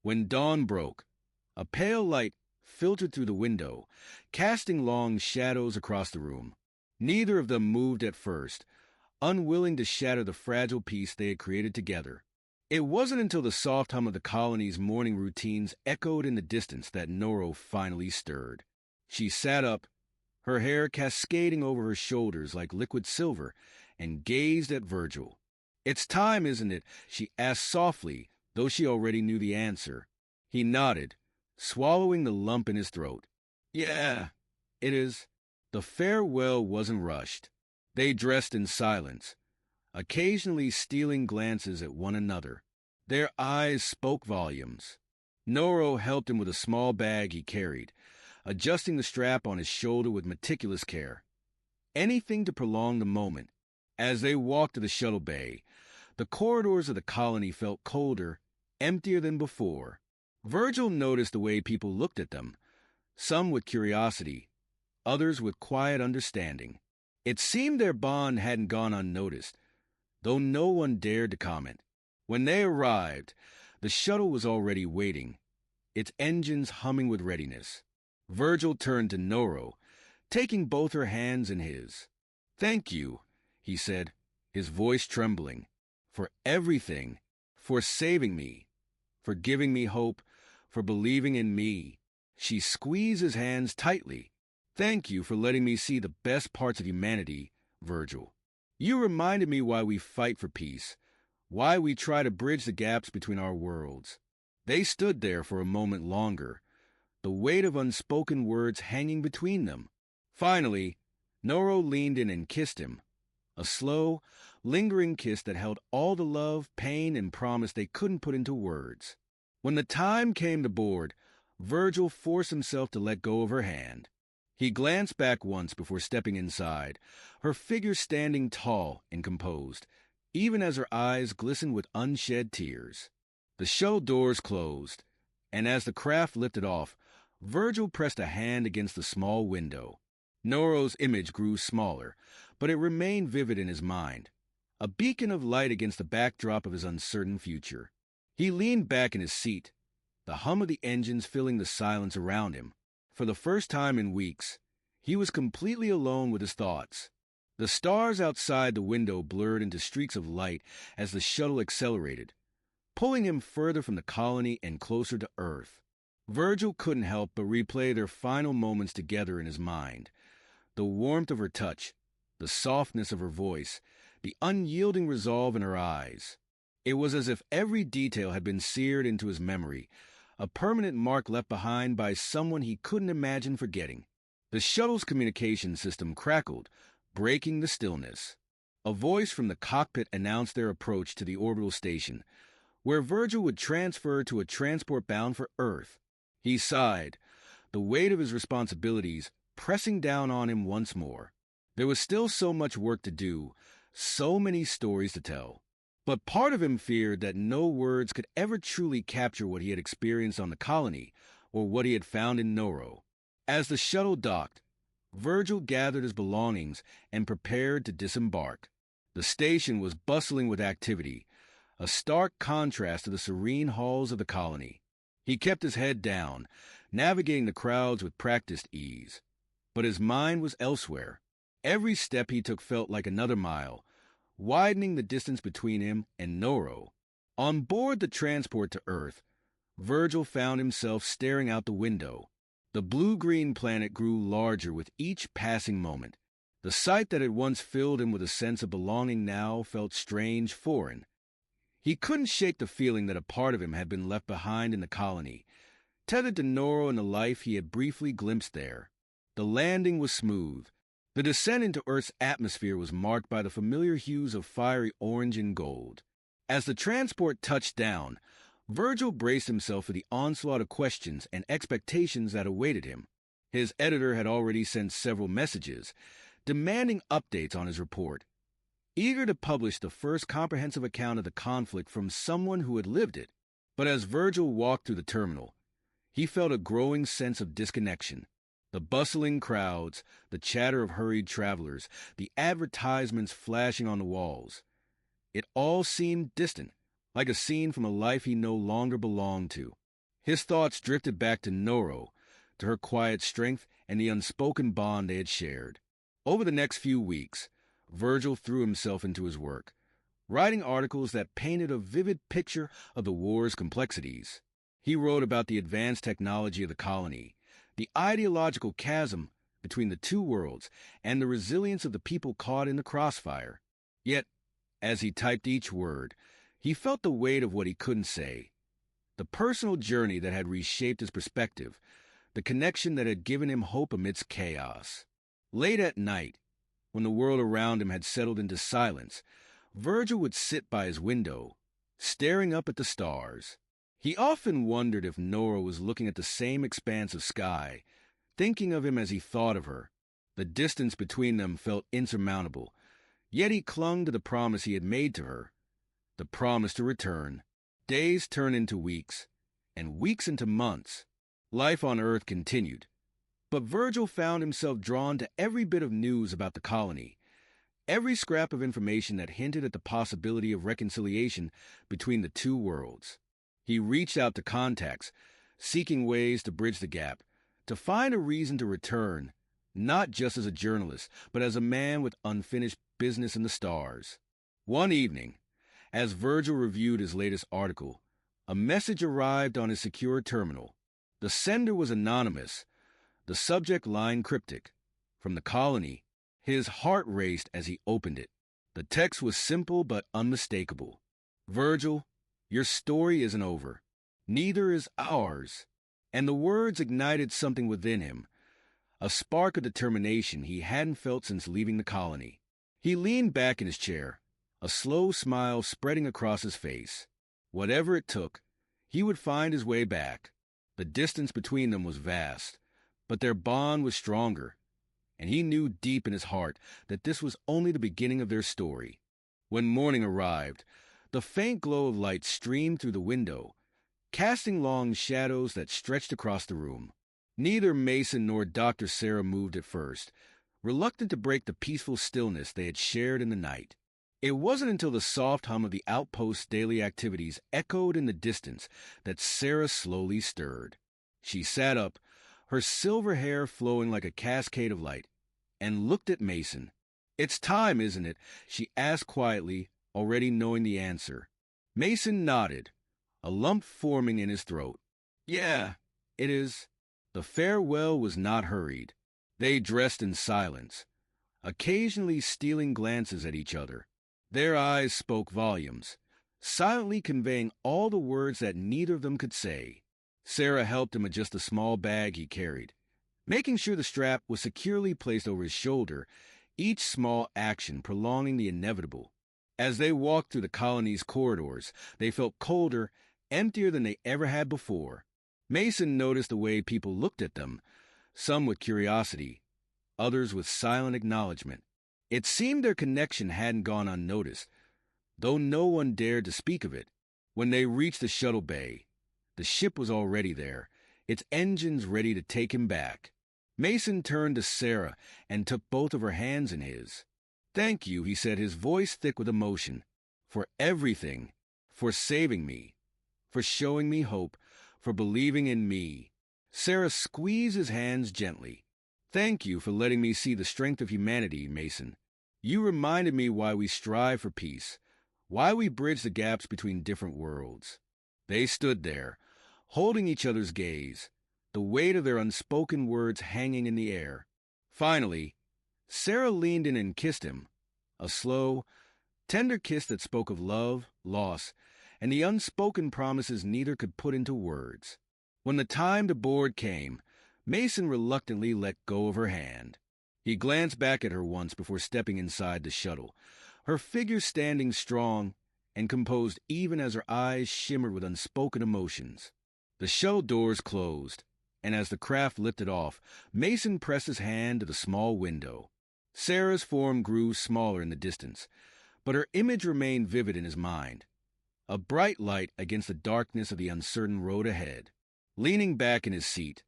When dawn broke, a pale light filtered through the window, casting long shadows across the room. Neither of them moved at first, unwilling to shatter the fragile peace they had created together. It wasn't until the soft hum of the colony's morning routines echoed in the distance that Noro finally stirred. She sat up, her hair cascading over her shoulders like liquid silver, and gazed at Virgil. "It's time, isn't it?" she asked softly, though she already knew the answer. He nodded, swallowing the lump in his throat. "Yeah, it is." The farewell wasn't rushed. They dressed in silence, occasionally stealing glances at one another. Their eyes spoke volumes. Noro helped him with a small bag he carried, adjusting the strap on his shoulder with meticulous care. Anything to prolong the moment. As they walked to the shuttle bay, the corridors of the colony felt colder, emptier than before. Virgil noticed the way people looked at them, some with curiosity, others with quiet understanding. It seemed their bond hadn't gone unnoticed, though no one dared to comment. When they arrived, the shuttle was already waiting, its engines humming with readiness. Virgil turned to Noro, taking both her hands in his. "Thank you," he said, his voice trembling, "for everything, for saving me, for giving me hope, for believing in me." She squeezed his hands tightly. "Thank you for letting me see the best parts of humanity, Virgil. You reminded me why we fight for peace, why we try to bridge the gaps between our worlds." They stood there for a moment longer, the weight of unspoken words hanging between them. Finally, Noro leaned in and kissed him, a slow, lingering kiss that held all the love, pain, and promise they couldn't put into words. When the time came to board, Virgil forced himself to let go of her hand. He glanced back once before stepping inside, her figure standing tall and composed, even as her eyes glistened with unshed tears. The shuttle doors closed, and as the craft lifted off, Virgil pressed a hand against the small window. Noro's image grew smaller, but it remained vivid in his mind, a beacon of light against the backdrop of his uncertain future. He leaned back in his seat, the hum of the engines filling the silence around him. For the first time in weeks, he was completely alone with his thoughts. The stars outside the window blurred into streaks of light as the shuttle accelerated, pulling him further from the colony and closer to Earth. Virgil couldn't help but replay their final moments together in his mind. The warmth of her touch, the softness of her voice, the unyielding resolve in her eyes. It was as if every detail had been seared into his memory, a permanent mark left behind by someone he couldn't imagine forgetting. The shuttle's communication system crackled, breaking the stillness. A voice from the cockpit announced their approach to the orbital station, where Virgil would transfer to a transport bound for Earth. He sighed, the weight of his responsibilities pressing down on him once more. There was still so much work to do, so many stories to tell. But part of him feared that no words could ever truly capture what he had experienced on the colony or what he had found in Noro. As the shuttle docked, Virgil gathered his belongings and prepared to disembark. The station was bustling with activity, a stark contrast to the serene halls of the colony. He kept his head down, navigating the crowds with practiced ease. But his mind was elsewhere. Every step he took felt like another mile, widening the distance between him and Noro. On board the transport to Earth, Virgil found himself staring out the window. The blue-green planet grew larger with each passing moment. The sight that had once filled him with a sense of belonging now felt strange, foreign. He couldn't shake the feeling that a part of him had been left behind in the colony, tethered to Noro and the life he had briefly glimpsed there. The landing was smooth. The descent into Earth's atmosphere was marked by the familiar hues of fiery orange and gold. As the transport touched down, Virgil braced himself for the onslaught of questions and expectations that awaited him. His editor had already sent several messages, demanding updates on his report, eager to publish the first comprehensive account of the conflict from someone who had lived it. But as Virgil walked through the terminal, he felt a growing sense of disconnection. The bustling crowds, the chatter of hurried travelers, the advertisements flashing on the walls. It all seemed distant, like a scene from a life he no longer belonged to. His thoughts drifted back to Noro, to her quiet strength and the unspoken bond they had shared. Over the next few weeks, Virgil threw himself into his work, writing articles that painted a vivid picture of the war's complexities. He wrote about the advanced technology of the colony, the ideological chasm between the two worlds, and the resilience of the people caught in the crossfire. Yet, as he typed each word, he felt the weight of what he couldn't say, the personal journey that had reshaped his perspective, the connection that had given him hope amidst chaos. Late at night, when the world around him had settled into silence, Virgil would sit by his window, staring up at the stars. He often wondered if Nora was looking at the same expanse of sky, thinking of him as he thought of her. The distance between them felt insurmountable, yet he clung to the promise he had made to her, the promise to return. Days turned into weeks, and weeks into months. Life on Earth continued, but Virgil found himself drawn to every bit of news about the colony, every scrap of information that hinted at the possibility of reconciliation between the two worlds. He reached out to contacts, seeking ways to bridge the gap, to find a reason to return, not just as a journalist, but as a man with unfinished business in the stars. One evening, as Virgil reviewed his latest article, a message arrived on his secure terminal. The sender was anonymous, the subject line cryptic. From the colony, his heart raced as he opened it. The text was simple but unmistakable. Virgil, your story isn't over. Neither is ours. And the words ignited something within him, a spark of determination he hadn't felt since leaving the colony. He leaned back in his chair, a slow smile spreading across his face. Whatever it took, he would find his way back. The distance between them was vast, but their bond was stronger, and he knew deep in his heart that this was only the beginning of their story. When morning arrived, the faint glow of light streamed through the window, casting long shadows that stretched across the room. Neither Mason nor Dr. Sarah moved at first, reluctant to break the peaceful stillness they had shared in the night. It wasn't until the soft hum of the outpost's daily activities echoed in the distance that Sarah slowly stirred. She sat up, her silver hair flowing like a cascade of light, and looked at Mason. "It's time, isn't it?" she asked quietly, already knowing the answer. Mason nodded, a lump forming in his throat. "Yeah, it is." The farewell was not hurried. They dressed in silence, occasionally stealing glances at each other. Their eyes spoke volumes, silently conveying all the words that neither of them could say. Sarah helped him adjust the small bag he carried, making sure the strap was securely placed over his shoulder, each small action prolonging the inevitable. As they walked through the colony's corridors, they felt colder, emptier than they ever had before. Mason noticed the way people looked at them, some with curiosity, others with silent acknowledgement. It seemed their connection hadn't gone unnoticed, though no one dared to speak of it. When they reached the shuttle bay, the ship was already there, its engines ready to take him back. Mason turned to Sarah and took both of her hands in his. "Thank you," he said, his voice thick with emotion, "for everything, for saving me, for showing me hope, for believing in me." Sarah squeezed his hands gently. "Thank you for letting me see the strength of humanity, Mason. You reminded me why we strive for peace, why we bridge the gaps between different worlds." They stood there, holding each other's gaze, the weight of their unspoken words hanging in the air. Finally, Sarah leaned in and kissed him, a slow, tender kiss that spoke of love, loss, and the unspoken promises neither could put into words. When the time to board came, Mason reluctantly let go of her hand. He glanced back at her once before stepping inside the shuttle, her figure standing strong and composed even as her eyes shimmered with unspoken emotions. The shuttle doors closed, and as the craft lifted off, Mason pressed his hand to the small window. Sarah's form grew smaller in the distance, but her image remained vivid in his mind, a bright light against the darkness of the uncertain road ahead. Leaning back in his seat,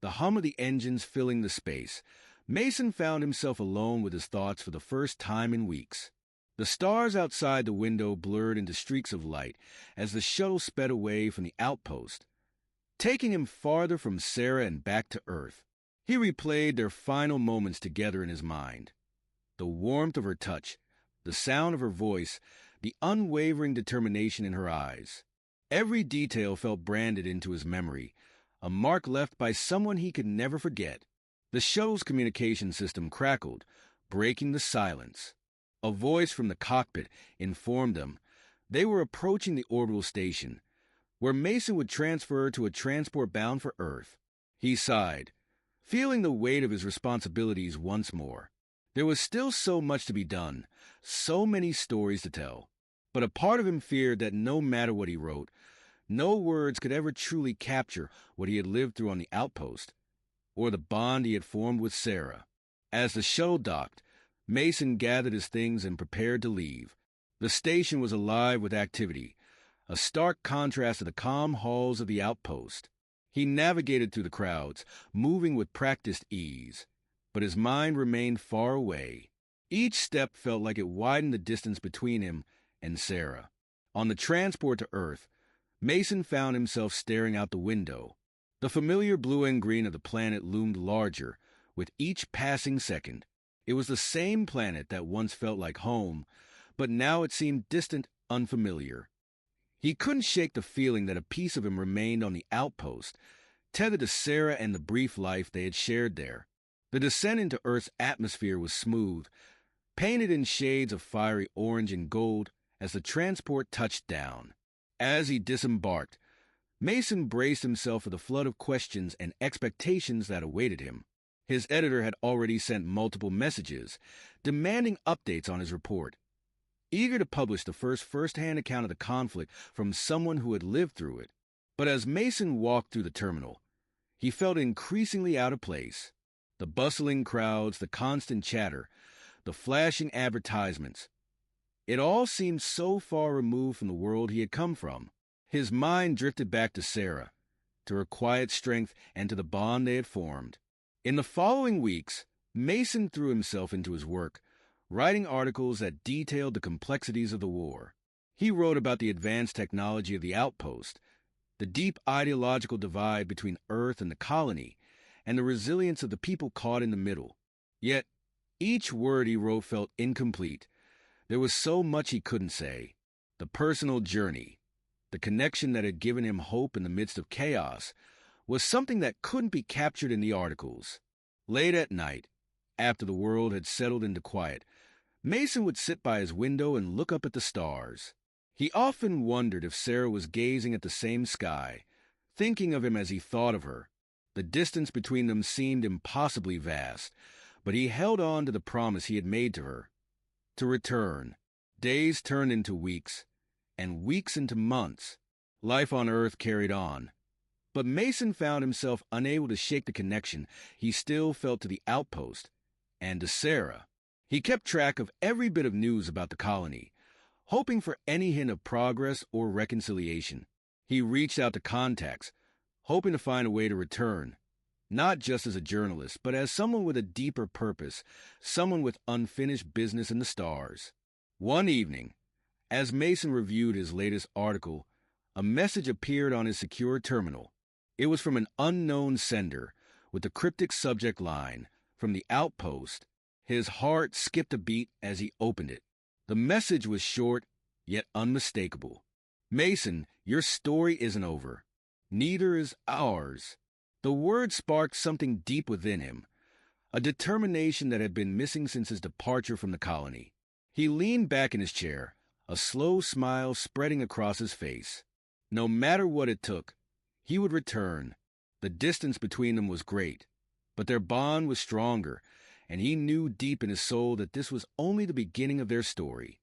the hum of the engines filling the space, Mason found himself alone with his thoughts for the first time in weeks. The stars outside the window blurred into streaks of light as the shuttle sped away from the outpost, taking him farther from Sarah and back to Earth. He replayed their final moments together in his mind. The warmth of her touch, the sound of her voice, the unwavering determination in her eyes. Every detail felt branded into his memory, a mark left by someone he could never forget. The shuttle's communication system crackled, breaking the silence. A voice from the cockpit informed them they were approaching the orbital station, where Mason would transfer to a transport bound for Earth. He sighed, feeling the weight of his responsibilities once more. There was still so much to be done, so many stories to tell. But a part of him feared that no matter what he wrote, no words could ever truly capture what he had lived through on the outpost, or the bond he had formed with Sarah. As the shuttle docked, Mason gathered his things and prepared to leave. The station was alive with activity, a stark contrast to the calm halls of the outpost. He navigated through the crowds, moving with practiced ease, but his mind remained far away. Each step felt like it widened the distance between him and Sarah. On the transport to Earth, Mason found himself staring out the window. The familiar blue and green of the planet loomed larger with each passing second. It was the same planet that once felt like home, but now it seemed distant, unfamiliar. He couldn't shake the feeling that a piece of him remained on the outpost, tethered to Sarah and the brief life they had shared there. The descent into Earth's atmosphere was smooth, painted in shades of fiery orange and gold as the transport touched down. As he disembarked, Mason braced himself for the flood of questions and expectations that awaited him. His editor had already sent multiple messages, demanding updates on his report. Eager to publish the first-hand account of the conflict from someone who had lived through it. But as Mason walked through the terminal, he felt increasingly out of place. The bustling crowds, the constant chatter, the flashing advertisements. It all seemed so far removed from the world he had come from. His mind drifted back to Sarah, to her quiet strength and to the bond they had formed. In the following weeks, Mason threw himself into his work, writing articles that detailed the complexities of the war. He wrote about the advanced technology of the outpost, the deep ideological divide between Earth and the colony, and the resilience of the people caught in the middle. Yet, each word he wrote felt incomplete. There was so much he couldn't say. The personal journey, the connection that had given him hope in the midst of chaos, was something that couldn't be captured in the articles. Late at night, after the world had settled into quiet, Mason would sit by his window and look up at the stars. He often wondered if Sarah was gazing at the same sky, thinking of him as he thought of her. The distance between them seemed impossibly vast, but he held on to the promise he had made to her. To return. Days turned into weeks, and weeks into months. Life on Earth carried on. But Mason found himself unable to shake the connection he still felt to the outpost and to Sarah. He kept track of every bit of news about the colony, hoping for any hint of progress or reconciliation. He reached out to contacts, hoping to find a way to return, not just as a journalist, but as someone with a deeper purpose, someone with unfinished business in the stars. One evening, as Mason reviewed his latest article, a message appeared on his secure terminal. It was from an unknown sender, with the cryptic subject line, "From the Outpost." His heart skipped a beat as he opened it. The message was short, yet unmistakable. "Mason, your story isn't over. Neither is ours." The word sparked something deep within him, a determination that had been missing since his departure from the colony. He leaned back in his chair, a slow smile spreading across his face. No matter what it took, he would return. The distance between them was great, but their bond was stronger, and he knew deep in his soul that this was only the beginning of their story.